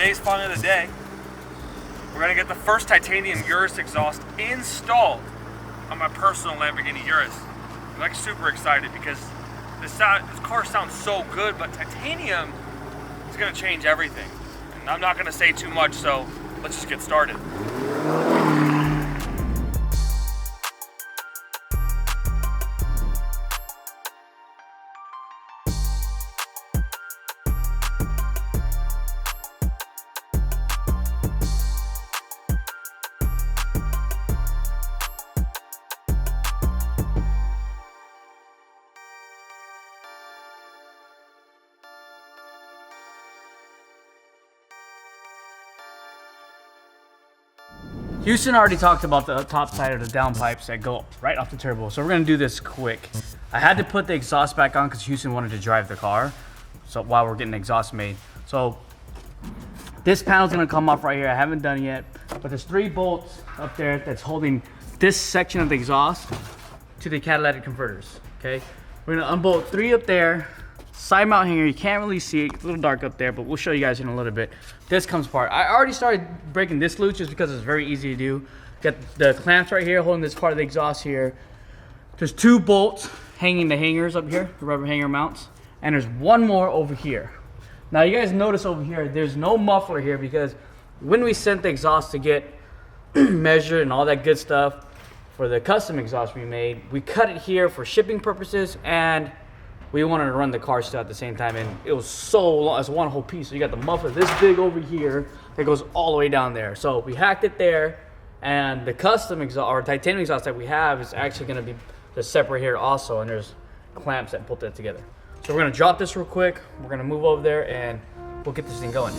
today's fun of the day. We're gonna get the first titanium Urus exhaust installed on my personal Lamborghini Urus. I'm like super excited because this car sounds so good, but titanium is gonna change everything. And I'm not gonna say too much, so let's just get started. Houston already talked about the top side of the downpipes that go right off the turbo, so we're gonna do this quick. I had to put the exhaust back on because Houston wanted to drive the car, so while we're getting the exhaust made. So this panel's gonna come off right here. I haven't done it yet, but there's 3 bolts up there that's holding this section of the exhaust to the catalytic converters. Okay, we're gonna unbolt 3 up there. Side mount hanger, you can't really see it, it's a little dark up there, but we'll show you guys in a little bit. This comes apart. I already started breaking this loose just because it's very easy to do. Got the clamps right here holding this part of the exhaust here. There's 2 bolts hanging the hangers up here, the rubber hanger mounts, and there's 1 more over here. Now you guys notice over here, there's no muffler here because when we sent the exhaust to get measured and all that good stuff for the custom exhaust we made, we cut it here for shipping purposes, and we wanted to run the car still at the same time, and it was so long. It's one whole piece. So you got the muffler this big over here that goes all the way down there. So we hacked it there, and the custom exhaust or titanium exhaust that we have is actually going to be just separate here also, and there's clamps that put that together. So we're going to drop this real quick. We're going to move over there, and we'll get this thing going.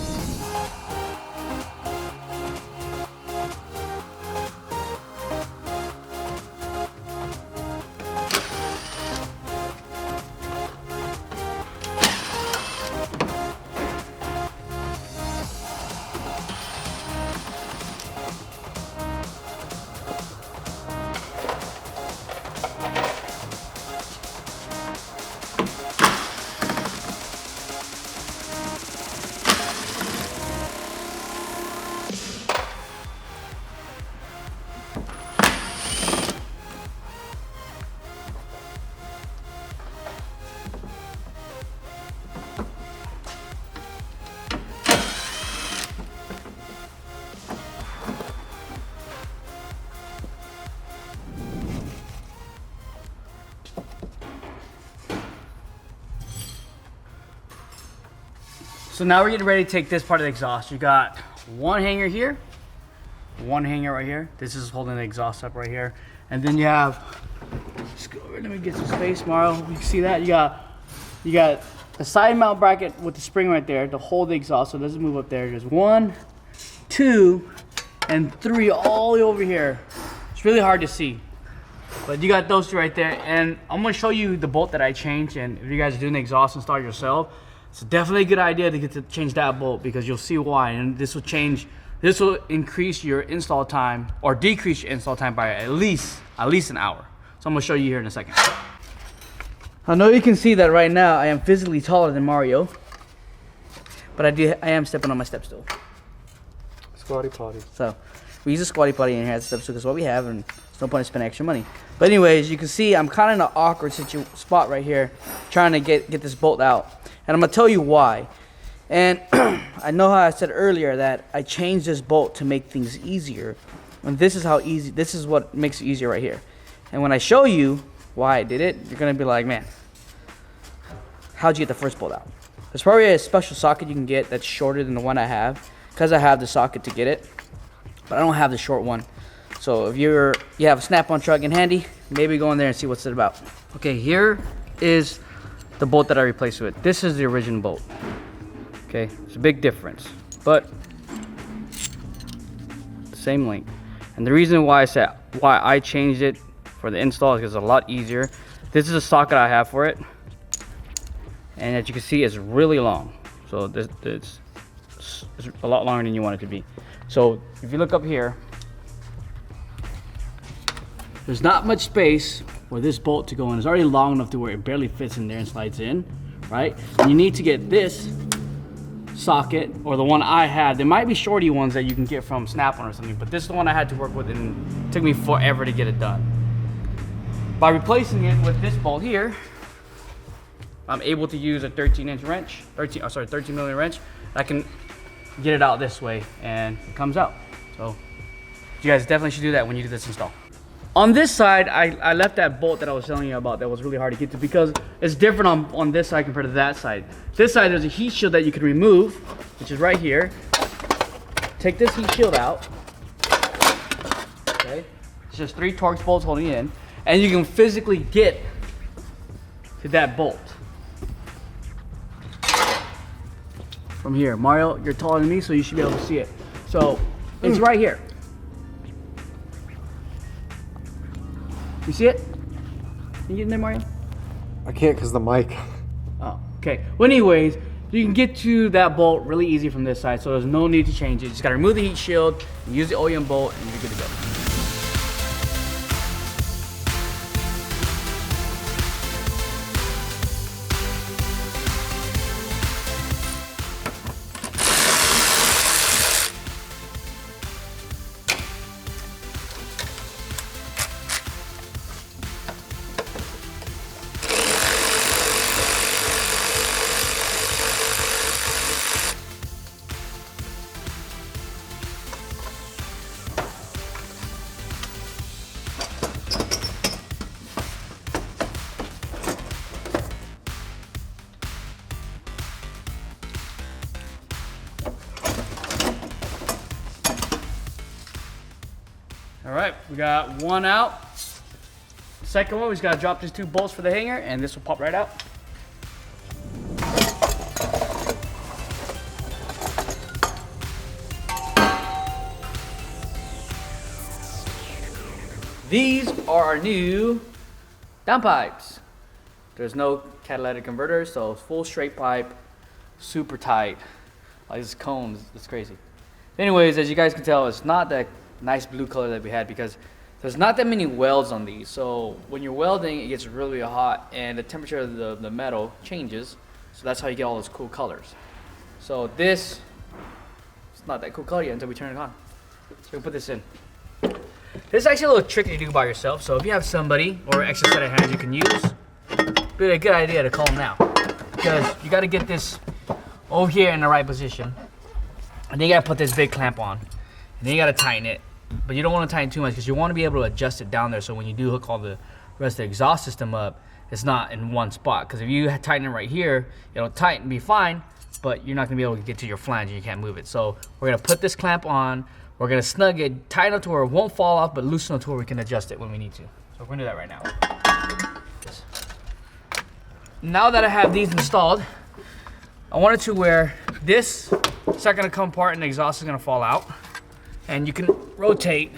So now we're getting ready to take this part of the exhaust. You got 1 hanger here, 1 hanger right here. This is holding the exhaust up right here. And then you have, let's go over, let me get some space, Mario. You can see that. You got a side mount bracket with the spring right there to hold the exhaust so it doesn't move up there. There's 1, 2, and 3 all the way over here. It's really hard to see, but you got those 2 right there. And I'm gonna show you the bolt that I changed, and if you guys are doing the exhaust install yourself, it's definitely a good idea to get to change that bolt because you'll see why. And this will increase your install time or decrease your install time by at least an hour. So I'm gonna show you here in a second. I know you can see that right now I am physically taller than Mario, but I am stepping on my step stool. Squatty potty. So we use a squatty potty in here as a step stool because what we have, and there's no point in spending extra money. But anyways, you can see I'm kind of in an awkward spot right here, trying to get this bolt out. And I'm gonna tell you why. And I know how I said earlier that I changed this bolt to make things easier. And this is how easy, this is what makes it easier right here. And when I show you why I did it, you're gonna be like, man, how'd you get the first bolt out? There's probably a special socket you can get that's shorter than the one I have, because I have the socket to get it, but I don't have the short one. So if you have a snap-on truck in handy, maybe go in there and see what's it about. Okay, here is the bolt that I replaced with. This is the original bolt. Okay, it's a big difference, but same length. And the reason why I changed it for the install is because it's a lot easier. This is a socket I have for it, and as you can see, it's really long. So it's a lot longer than you want it to be. So if you look up here, there's not much space for this bolt to go in. It's already long enough to where it barely fits in there and slides in, right? And you need to get this socket, or the one I had. There might be shorty ones that you can get from Snap-on or something, but this is the one I had to work with, and it took me forever to get it done. By replacing it with this bolt here, I'm able to use a 13-inch wrench, 13 millimeter wrench. I can get it out this way, and it comes out. So you guys definitely should do that when you do this install. On this side, I left that bolt that I was telling you about that was really hard to get to because it's different on this side compared to that side. This side, there's a heat shield that you can remove, which is right here. Take this heat shield out. Okay, it's just 3 Torx bolts holding it in, and you can physically get to that bolt. From here, Mario, you're taller than me, so you should be able to see it. So it's right here. You see it? Can you get in there, Mario? I can't because the mic. Oh, okay. Well, anyways, you can get to that bolt really easy from this side, so there's no need to change it. You just gotta remove the heat shield, and use the OEM bolt, and you're good to go. All right, we got one out. Second one, we just gotta drop these 2 bolts for the hanger, and this will pop right out. These are our new downpipes. There's no catalytic converter, so it's full straight pipe, super tight. Like this cone, it's crazy. Anyways, as you guys can tell, it's not that nice blue color that we had because there's not that many welds on these. So when you're welding, it gets really hot and the temperature of the metal changes. So that's how you get all those cool colors. So this, it's not that cool color yet until we turn it on. So we'll put this in. This is actually a little tricky to do by yourself. So if you have somebody or extra set of hands you can use, it'd be a good idea to call them now. Because you gotta get this over here in the right position. And then you gotta put this big clamp on. And then you gotta tighten it. But you don't want to tighten too much because you want to be able to adjust it down there so when you do hook all the rest of the exhaust system up, it's not in one spot. Because if you tighten it right here, it'll tighten, be fine, but you're not going to be able to get to your flange and you can't move it. So we're going to put this clamp on, we're going to snug it, tighten it to where it won't fall off, but loosen it to where we can adjust it when we need to. So we're going to do that right now. Now that I have these installed, I want it to where this is not going to come apart and the exhaust is going to fall out. And you can rotate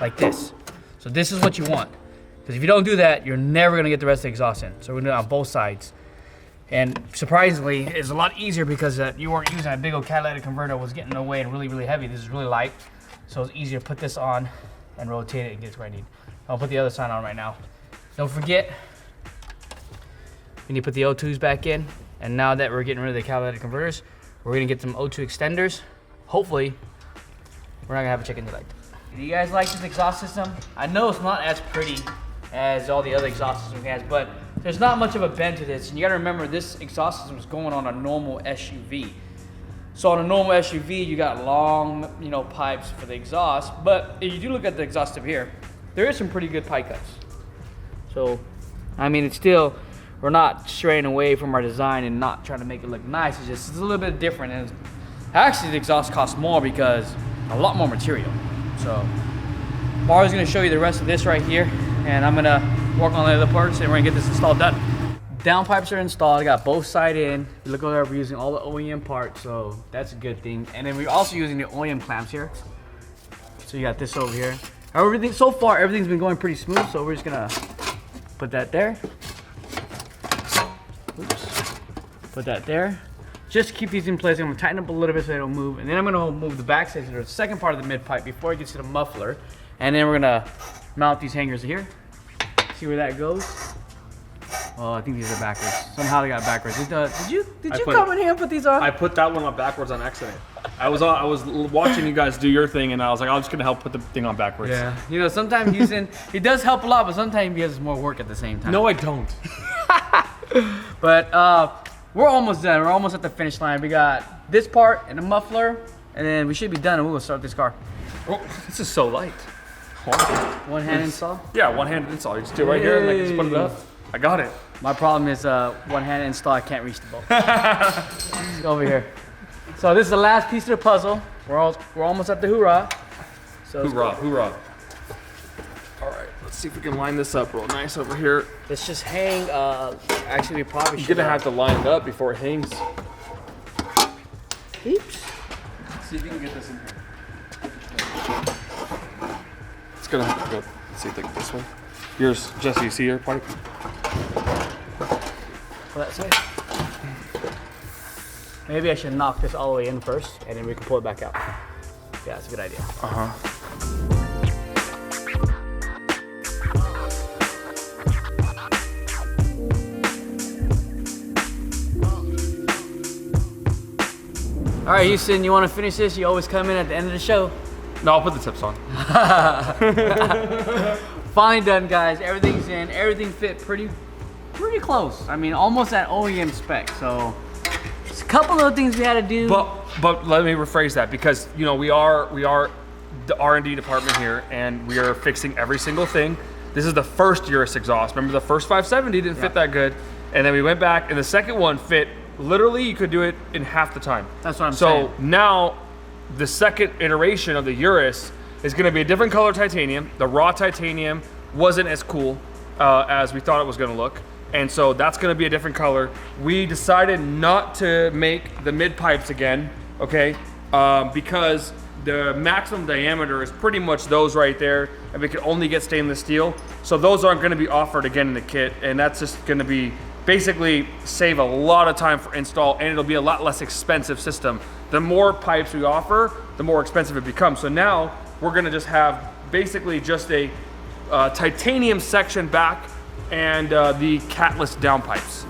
like this. So this is what you want. Because if you don't do that, you're never gonna get the rest of the exhaust in. So we're gonna do it on both sides. And surprisingly, it's a lot easier because you weren't using a big old catalytic converter, was getting in the way and really, really heavy. This is really light. So it's easier to put this on and rotate it and get it where I need. I'll put the other side on right now. Don't forget, we need to put the O2s back in. And now that we're getting rid of the catalytic converters, we're gonna get some O2 extenders. Hopefully, we're not gonna have a chicken tonight. Do you guys like this exhaust system? I know it's not as pretty as all the other exhaust systems we have, but there's not much of a bend to this. And you gotta remember this exhaust system is going on a normal SUV. So on a normal SUV, you got long, pipes for the exhaust. But if you do look at the exhaust up here, there is some pretty good pipe cuts. So, I mean, it's still, we're not straying away from our design and not trying to make it look nice. It's a little bit different. And actually, the exhaust costs more because a lot more material. So Mario's gonna show you the rest of this right here, and I'm gonna work on the other parts and we're gonna get this installed done. Downpipes are installed. I got both side in. You look over there, we're using all the OEM parts, so that's a good thing. And then we're also using the OEM clamps here. So you got this over here. Everything so far, everything's been going pretty smooth, so we're just gonna put that there. Oops. Put that there. Just to keep these in place, I'm gonna tighten up a little bit so they don't move. And then I'm gonna move the back side to the second part of the mid pipe before it gets to the muffler. And then we're gonna mount these hangers here. See where that goes. Oh, I think these are backwards. Somehow they got backwards. Did you put come it- in here and put these on? I put that one on backwards on accident. I was watching you guys do your thing, and I was like, I'm just gonna help put the thing on backwards. Yeah. You know, sometimes Houston, he does help a lot, but sometimes he has more work at the same time. No, I don't. But we're almost done. We're almost at the finish line. We got this part and a muffler, and then we should be done, and we'll start this car. Oh, this is so light. One hand install. Yeah, one-handed install. You just do it right here, and I can just put it up. I got it. My problem is one hand install. I can't reach the bolt. Let's go over here. So this is the last piece of the puzzle. We're almost at the hoorah. So Hoorah, hoorah. All right, let's see if we can line this up real nice over here. let's just hang. Actually, we probably You're should. gonna have to line it up before it hangs. Oops. See if you can get this in here. It's gonna have to go. Let's see if they get this one. Yours, Jesse, you see your pipe? Well, that's it. Maybe I should knock this all the way in first, and then we can pull it back out. Yeah, that's a good idea. All right, Houston, you want to finish this? You always come in at the end of the show. No, I'll put the tips on. Finally done, guys. Everything's in. Everything fit pretty close. I mean, almost at OEM spec. So, it's a couple of things we had to do. But let me rephrase that, because you know we are the R&D department here, and we are fixing every single thing. This is the first Urus exhaust. Remember, the first 570 didn't fit that good, and then we went back, and the second one fit. Literally, you could do it in half the time. That's what I'm saying. So now, the second iteration of the Urus is going to be a different color titanium. The raw titanium wasn't as cool as we thought it was going to look, and so that's going to be a different color. We decided not to make the mid pipes again, okay, because the maximum diameter is pretty much those right there, and we can only get stainless steel. So those aren't going to be offered again in the kit, and that's just going to be basically save a lot of time for install, and it'll be a lot less expensive system. The more pipes we offer, the more expensive it becomes. So now we're gonna just have basically just a titanium section back and the catless downpipes.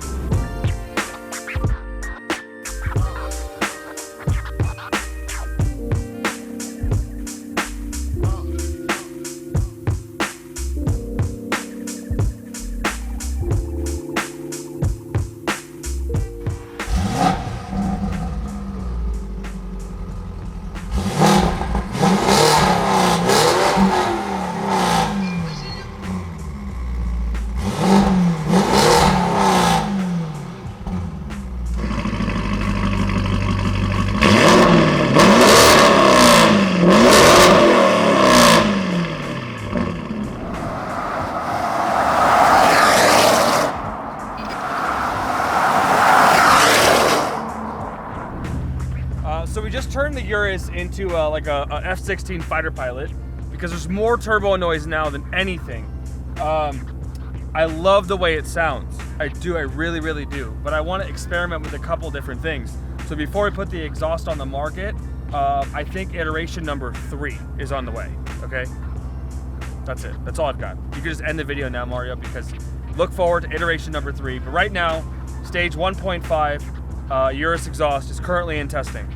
So we just turned the Urus into like a F-16 fighter pilot, because there's more turbo noise now than anything. I love the way it sounds. I really, really do. But I want to experiment with a couple different things. So before we put the exhaust on the market, I think iteration number 3 is on the way, okay? That's it. That's all I've got. You can just end the video now, Mario, because look forward to iteration number 3. But right now, stage 1.5 Urus exhaust is currently in testing.